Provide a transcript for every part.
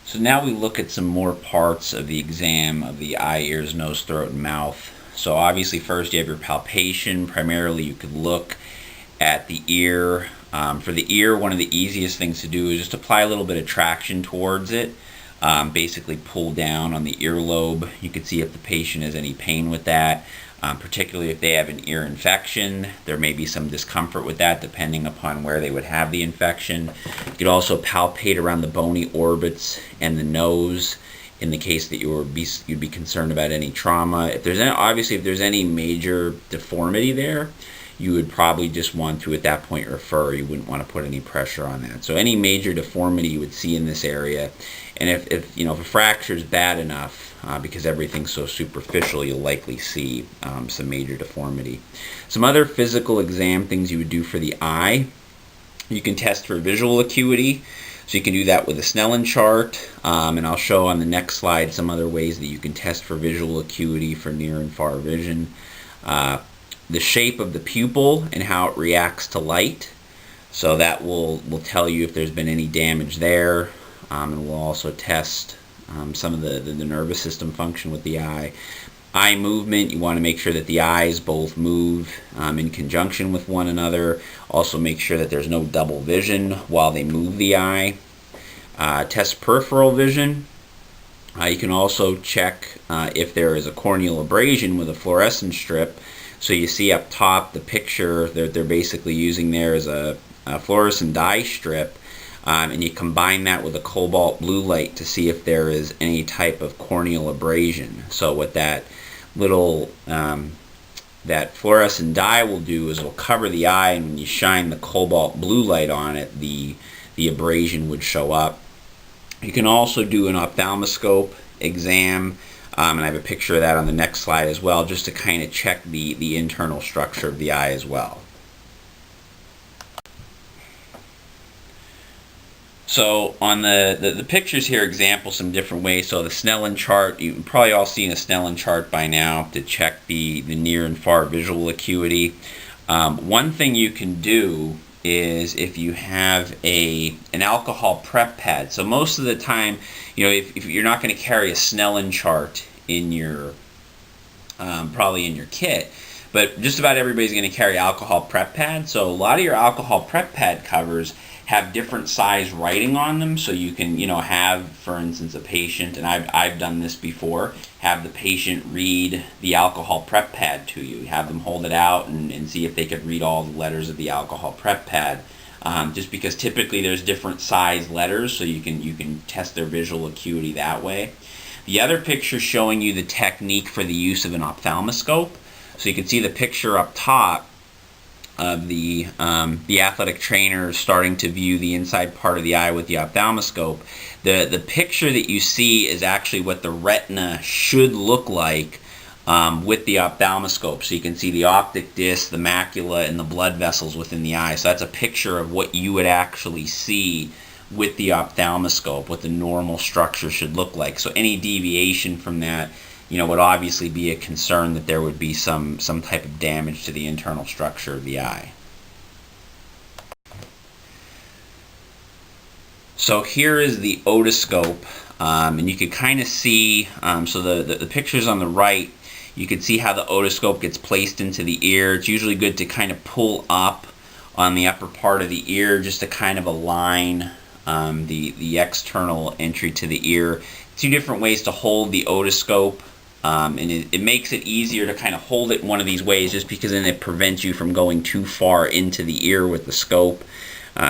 So now we look at some more parts of the exam of the eye, ears, nose, throat, and mouth. So obviously first you have your palpation. Primarily you could look at the ear. For the ear, one of the easiest things to do is just apply a little bit of traction towards it. Basically pull down on the earlobe. You can see if the patient has any pain with that. Particularly if they have an ear infection, there may be some discomfort with that depending upon where they would have the infection. You could also palpate around the bony orbits and the nose in the case that you'd be concerned about any trauma. If there's obviously if there's any major deformity there, you would probably just want to at that point refer. You wouldn't want to put any pressure on that. So any major deformity you would see in this area, and if a fracture is bad enough, because everything's so superficial, you'll likely see some major deformity. Some other physical exam things you would do for the eye: you can test for visual acuity. So you can do that with a Snellen chart, and I'll show on the next slide some other ways that you can test for visual acuity for near and far vision. The shape of the pupil and how it reacts to light. So that will tell you if there's been any damage there. And we'll also test some of the nervous system function with the eye. Eye movement, you want to make sure that the eyes both move in conjunction with one another. Also make sure that there's no double vision while they move the eye. Test peripheral vision. You can also check if there is a corneal abrasion with a fluorescein strip. So you see up top the picture that they're basically using there is a fluorescent dye strip, and you combine that with a cobalt blue light to see if there is any type of corneal abrasion. So what that little that fluorescent dye will do is it'll cover the eye, and when you shine the cobalt blue light on it, the abrasion would show up. You can also do an ophthalmoscope exam. And I have a picture of that on the next slide as well, just to kind of check the internal structure of the eye as well. So on the pictures here example some different ways. So the Snellen chart, you've probably all seen a Snellen chart by now to check the near and far visual acuity. One thing you can do is if you have an alcohol prep pad. So most of the time, if you're not going to carry a Snellen chart in your probably in your kit, but just about everybody's going to carry alcohol prep pads. So a lot of your alcohol prep pad covers have different size writing on them, so you can have, for instance, a patient, and I've done this before, have the patient read the alcohol prep pad to you. Have them hold it out and see if they could read all the letters of the alcohol prep pad. Just because typically there's different size letters, so you can test their visual acuity that way. The other picture showing you the technique for the use of an ophthalmoscope. So you can see the picture up top of the athletic trainer starting to view the inside part of the eye with the ophthalmoscope. The picture that you see is actually what the retina should look like with the ophthalmoscope. So you can see the optic disc, the macula, and the blood vessels within the eye. So that's a picture of what you would actually see with the ophthalmoscope, what the normal structure should look like. So any deviation from that would obviously be a concern that there would be some type of damage to the internal structure of the eye. So here is the otoscope, and you can kind of see, so the pictures on the right, you can see how the otoscope gets placed into the ear. It's usually good to kind of pull up on the upper part of the ear just to kind of align the external entry to the ear. Two different ways to hold the otoscope. And it makes it easier to kind of hold it one of these ways, just because then it prevents you from going too far into the ear with the scope.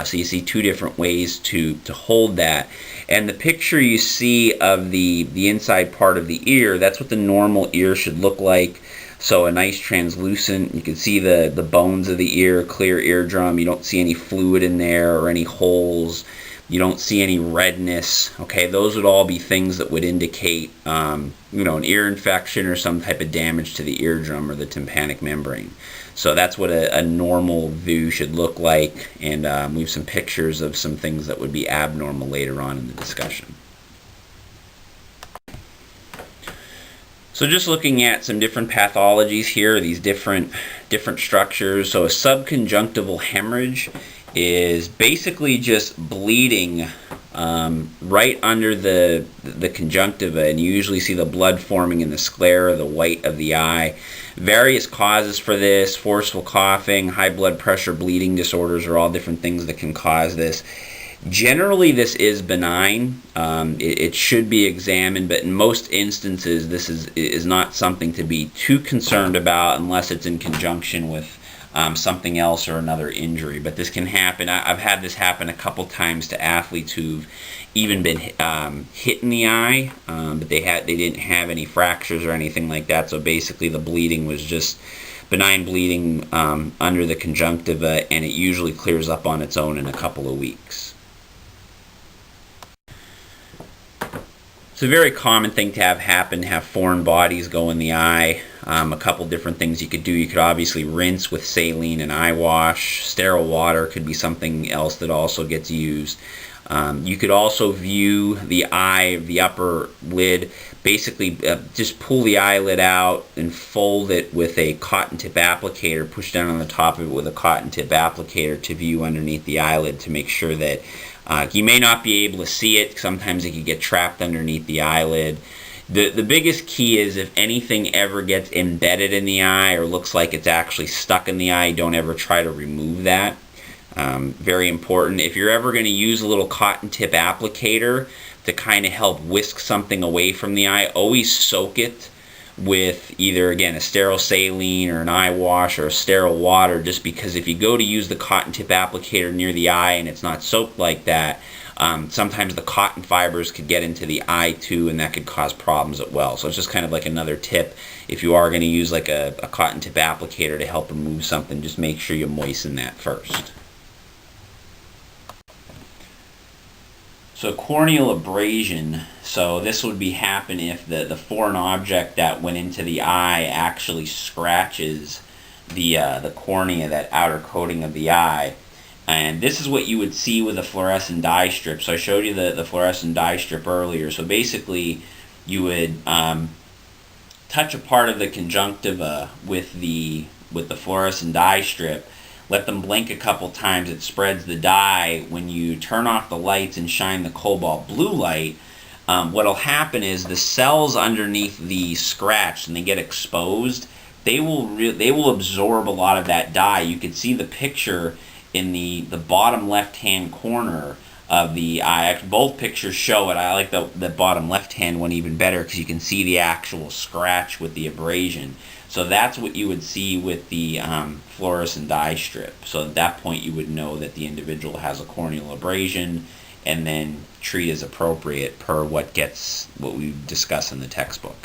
So you see two different ways to hold that. And the picture you see of the inside part of the ear, that's what the normal ear should look like. So a nice translucent, you can see the bones of the ear, clear eardrum. You don't see any fluid in there or any holes. You don't see any redness. Okay, those would all be things that would indicate an ear infection or some type of damage to the eardrum or the tympanic membrane. So that's what a normal view should look like, and we have some pictures of some things that would be abnormal later on in the discussion. So just looking at some different pathologies here, these different structures. So a subconjunctival hemorrhage is basically just bleeding right under the conjunctiva, and you usually see the blood forming in the sclera, the white of the eye. Various causes for this: forceful coughing, high blood pressure, bleeding disorders are all different things that can cause this. Generally, this is benign. It should be examined, but in most instances, this is not something to be too concerned about unless it's in conjunction with something else or another injury. But this can happen. I've had this happen a couple times to athletes who've even been hit in the eye, but they didn't have any fractures or anything like that. So basically, the bleeding was just benign bleeding under the conjunctiva, and it usually clears up on its own in a couple of weeks. It's a very common thing to have happen, have foreign bodies go in the eye. A couple different things you could do. You could obviously rinse with saline and eye wash. Sterile water could be something else that also gets used. You could also view the eye, the upper lid. Basically, just pull the eyelid out and fold it with a cotton tip applicator. Push down on the top of it with a cotton tip applicator to view underneath the eyelid to make sure that you may not be able to see it. Sometimes it could get trapped underneath the eyelid. The biggest key is if anything ever gets embedded in the eye or looks like it's actually stuck in the eye, don't ever try to remove that. Very important. If you're ever going to use a little cotton tip applicator to kind of help whisk something away from the eye, always soak it with either, again, a sterile saline or an eye wash or a sterile water, just because if you go to use the cotton tip applicator near the eye and it's not soaked like that, sometimes the cotton fibers could get into the eye too, and that could cause problems as well. So it's just kind of like another tip. If you are going to use like a cotton tip applicator to help remove something, just make sure you moisten that first. So corneal abrasion, so this would be happen if the foreign object that went into the eye actually scratches the cornea, that outer coating of the eye. And this is what you would see with a fluorescent dye strip. So I showed you the fluorescent dye strip earlier. So basically you would touch a part of the conjunctiva with the fluorescent dye strip. Let them blink a couple times. It spreads the dye. When you turn off the lights and shine the cobalt blue light, what'll happen is the cells underneath the scratch, and they get exposed, they will absorb a lot of that dye. You can see the picture in the bottom left-hand corner of the eye. Actually, both pictures show it. I like the bottom left-hand one even better because you can see the actual scratch with the abrasion. So that's what you would see with the fluorescent dye strip. So at that point you would know that the individual has a corneal abrasion, and then treat as appropriate per what we discuss in the textbook.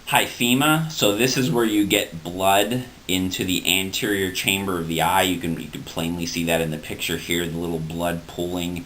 Hyphema, so this is where you get blood into the anterior chamber of the eye. You can plainly see that in the picture here, the little blood pooling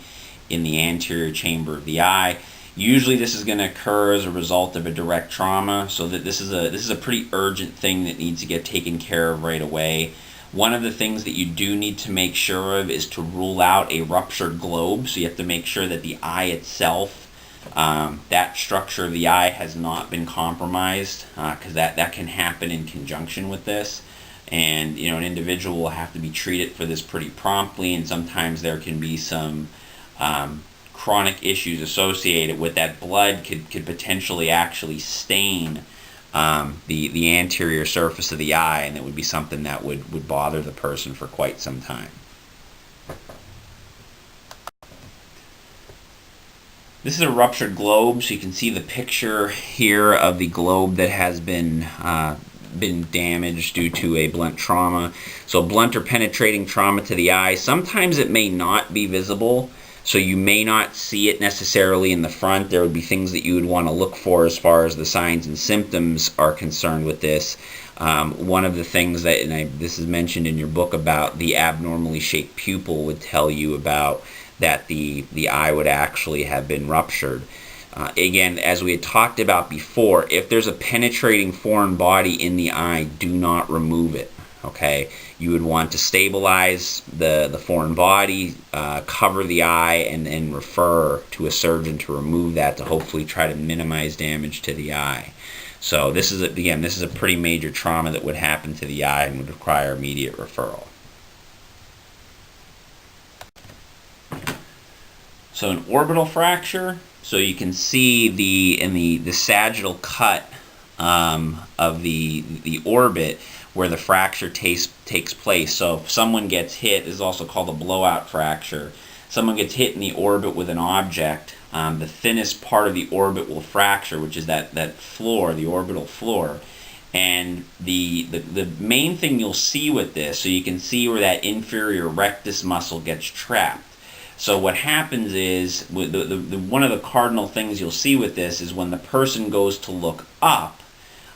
in the anterior chamber of the eye. Usually this is going to occur as a result of a direct trauma, so that this is a pretty urgent thing that needs to get taken care of right away. One of the things that you do need to make sure of is to rule out a ruptured globe. So you have to make sure that the eye itself, that structure of the eye has not been compromised, because that can happen in conjunction with this. And an individual will have to be treated for this pretty promptly, and sometimes there can be some chronic issues associated with that. Blood could potentially actually stain the anterior surface of the eye, and it would be something that would bother the person for quite some time. This is a ruptured globe, so you can see the picture here of the globe that has been damaged due to a blunt trauma. So blunt or penetrating trauma to the eye. Sometimes it may not be visible, so you may not see it necessarily in the front. There would be things that you would want to look for as far as the signs and symptoms are concerned with this. One of the things that, this is mentioned in your book about the abnormally shaped pupil, would tell you about that the eye would actually have been ruptured. Again, as we had talked about before, if there's a penetrating foreign body in the eye, do not remove it. Okay, you would want to stabilize the foreign body, cover the eye, and then refer to a surgeon to remove that, to hopefully try to minimize damage to the eye. So this is a pretty major trauma that would happen to the eye and would require immediate referral. So an orbital fracture, so you can see the sagittal cut of the orbit where the fracture takes place. So if someone gets hit, this is also called a blowout fracture. Someone gets hit in the orbit with an object, the thinnest part of the orbit will fracture, which is that floor, the orbital floor. And the main thing you'll see with this, so you can see where that inferior rectus muscle gets trapped. So what happens is, one of the cardinal things you'll see with this is when the person goes to look up,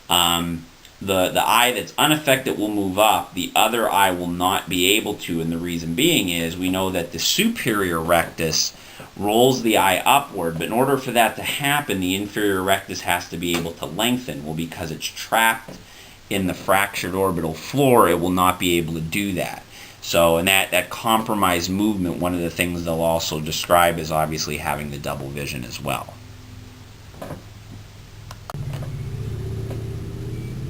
the eye that's unaffected will move up, the other eye will not be able to, and the reason being is we know that the superior rectus rolls the eye upward, but in order for that to happen, the inferior rectus has to be able to lengthen. Well, because it's trapped in the fractured orbital floor, it will not be able to do that. So in that compromised movement, one of the things they'll also describe is obviously having the double vision as well.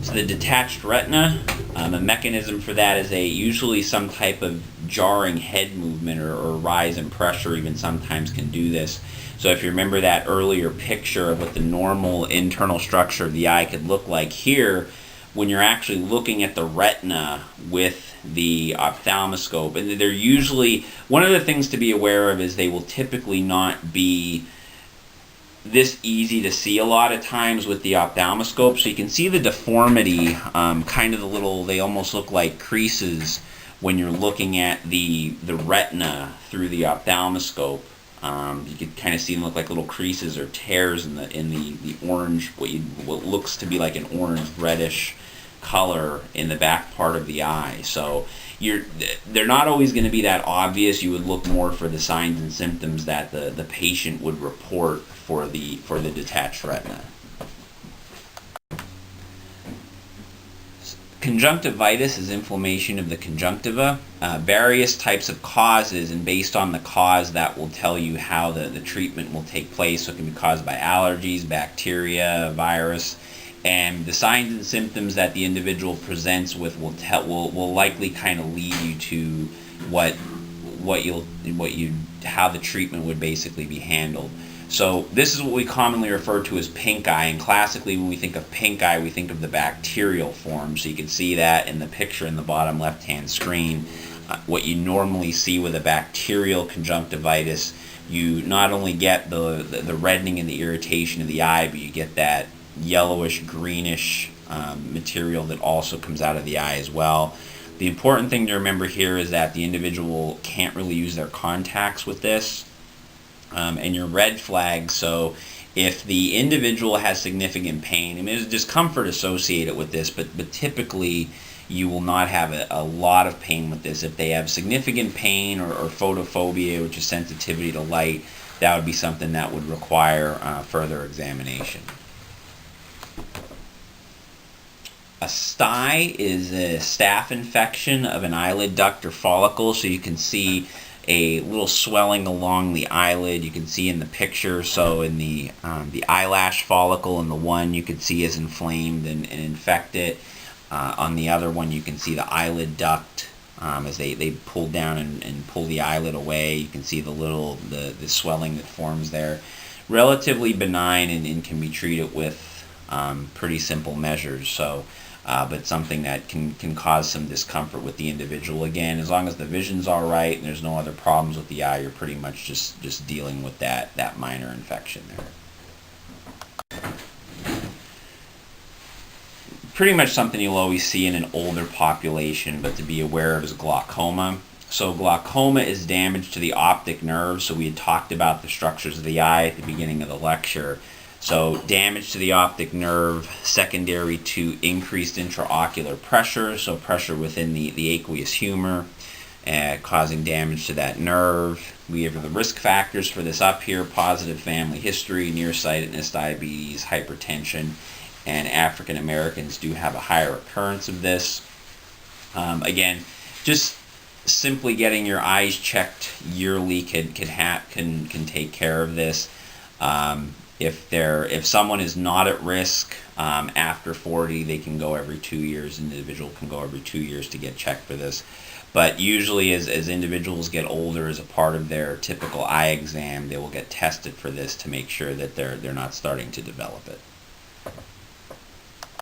So the detached retina, a mechanism for that is usually some type of jarring head movement or rise in pressure even sometimes can do this. So if you remember that earlier picture of what the normal internal structure of the eye could look like here, when you're actually looking at the retina with the ophthalmoscope, and they're usually, one of the things to be aware of is they will typically not be this easy to see a lot of times with the ophthalmoscope. So you can see the deformity, kind of the little, they almost look like creases when you're looking at the retina through the ophthalmoscope. You can kind of see them look like little creases or tears in the orange, what looks to be like an orange reddish color in the back part of the eye. So they're not always going to be that obvious. You would look more for the signs and symptoms that the patient would report for the detached retina. Conjunctivitis is inflammation of the conjunctiva. Various types of causes, and based on the cause, that will tell you how the treatment will take place. So it can be caused by allergies, bacteria, virus, and the signs and symptoms that the individual presents with will likely kind of lead you to how the treatment would basically be handled. So this is what we commonly refer to as pink eye, and classically when we think of pink eye, we think of the bacterial form. So you can see that in the picture in the bottom left-hand screen. What you normally see with a bacterial conjunctivitis, you not only get the reddening and the irritation of the eye, but you get that yellowish, greenish material that also comes out of the eye as well. The important thing to remember here is that the individual can't really use their contacts with this. And your red flag, so if the individual has significant pain, I mean, there's discomfort associated with this, but typically you will not have a lot of pain with this. If they have significant pain or photophobia, which is sensitivity to light, that would be something that would require further examination. A stye is a staph infection of an eyelid duct or follicle, so you can see a little swelling along the eyelid. You can see in the picture, so in the eyelash follicle, and the one you can see is inflamed and infected. On the other one, you can see the eyelid duct as they pull down and pull the eyelid away. You can see the swelling that forms there. Relatively benign and can be treated with pretty simple measures. So. But something that can cause some discomfort with the individual. Again, as long as the vision's all right and there's no other problems with the eye, you're pretty much just dealing with that minor infection there. Pretty much something you'll always see in an older population, but to be aware of is glaucoma. So glaucoma is damage to the optic nerve. So we had talked about the structures of the eye at the beginning of the lecture. So damage to the optic nerve secondary to increased intraocular pressure, so pressure within the aqueous humor, causing damage to that nerve. We have the risk factors for this up here: positive family history, nearsightedness, diabetes, hypertension, and African Americans do have a higher occurrence of this. Again, just simply getting your eyes checked yearly can take care of this. If someone is not at risk after 40, they can go every 2 years. An individual can go every 2 years to get checked for this. But usually as individuals get older, as a part of their typical eye exam, they will get tested for this to make sure that they're not starting to develop it.